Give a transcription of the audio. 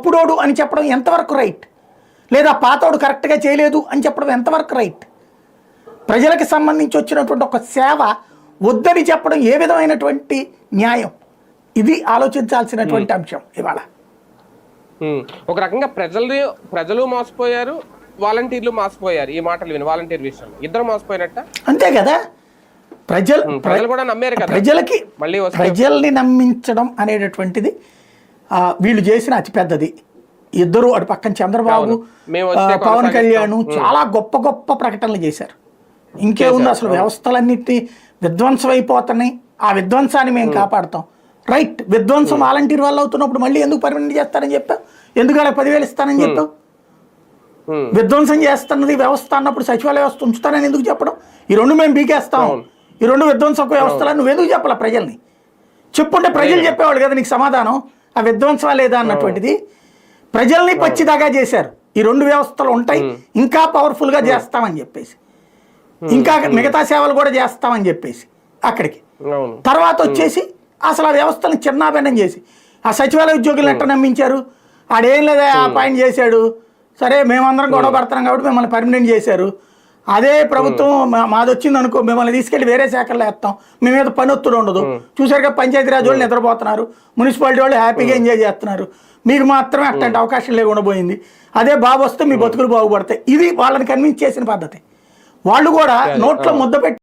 తప్పుడోడు అని చెప్పడం ఎంతవరకు రైట్, లేదా పాతోడు కరెక్ట్గా చేయలేదు అని చెప్పడం ఎంతవరకు రైట్? ప్రజలకు సంబంధించి వచ్చినటువంటి ఒక సేవ వద్దని చెప్పడం ఏ విధమైనటువంటి న్యాయం? ఇది ఆలోచించాల్సినటువంటి అంశం ఇవాళ. ఒక రకంగా ప్రజలు మోసపోయారు, వాలంటీర్లు మోసపోయారు. ఈ మాటలు విని వాలంటీర్ విషయంలో ఇద్దరు మోసపోయినట్ట. అంతే కదా, ప్రజలు కూడా నమ్మారు కదా. ప్రజలకి ప్రజల్ని నమ్మించడం అనేటటువంటిది వీళ్ళు చేసిన అతిపెద్దది. ఇద్దరు అటు పక్కన చంద్రబాబు, పవన్ కళ్యాణ్ చాలా గొప్ప గొప్ప ప్రకటనలు చేశారు. ఇంకేముంది, అసలు వ్యవస్థలన్నిటి విధ్వంసం అయిపోతున్నాయి, ఆ విధ్వంసాన్ని మేము కాపాడుతాం. రైట్, విధ్వంసం వాలంటీర్ వల్ల అవుతున్నప్పుడు మళ్ళీ ఎందుకు పర్మనెంట్ చేస్తారని చెప్పావు? ఎందుకు అలా 10,000 ఇస్తానని చెప్పావు? విధ్వంసం చేస్తున్నది వ్యవస్థ అన్నప్పుడు సచివాలయ వ్యవస్థ ఉంచుతానని ఎందుకు చెప్పడం? ఈ రెండు మేము బీకేస్తాం, ఈ రెండు విధ్వంసక వ్యవస్థలను నువ్వు ఎందుకు చెప్పాలా ప్రజల్ని? చెప్పుంటే ప్రజలు చెప్పేవాళ్ళు కదా నీకు సమాధానం. ఆ విధ్వంసమా లేదా అన్నటువంటిది ప్రజల్ని పచ్చిదాగా చేశారు. ఈ రెండు వ్యవస్థలు ఉంటాయి, ఇంకా పవర్ఫుల్గా చేస్తామని చెప్పేసి, ఇంకా మిగతా సేవలు కూడా చేస్తామని చెప్పేసి అక్కడికి తర్వాత వచ్చేసి అసలు ఆ వ్యవస్థలను చిన్నాభిన్నం చేసి ఆ సచివాలయ ఉద్యోగులు ఎట్లా నమ్మించారు? ఆడేం లేదా అపాయింట్ చేశాడు, సరే మేమందరం గొడవ పడుతున్నాం కాబట్టి మిమ్మల్ని పర్మనెంట్ చేశారు. అదే ప్రభుత్వం మాది వచ్చింది అనుకో, మిమ్మల్ని తీసుకెళ్లి వేరే శాఖల్లో వేస్తాం, మీ మీద పని ఒత్తిడి ఉండదు. చూసారుగా పంచాయతీరాజ్ వాళ్ళు నిద్రపోతున్నారు, మున్సిపాలిటీ వాళ్ళు హ్యాపీగా ఎంజాయ్ చేస్తున్నారు, మీకు మాత్రమే అట్లాంటి అవకాశం లేకుండా పోయింది. అదే బాబు వస్తే మీ బతుకులు బాగుపడతాయి. ఇది వాళ్ళని కన్విన్స్ చేసిన పద్ధతి. వాళ్ళు కూడా నోట్లో ముద్ద పెట్టి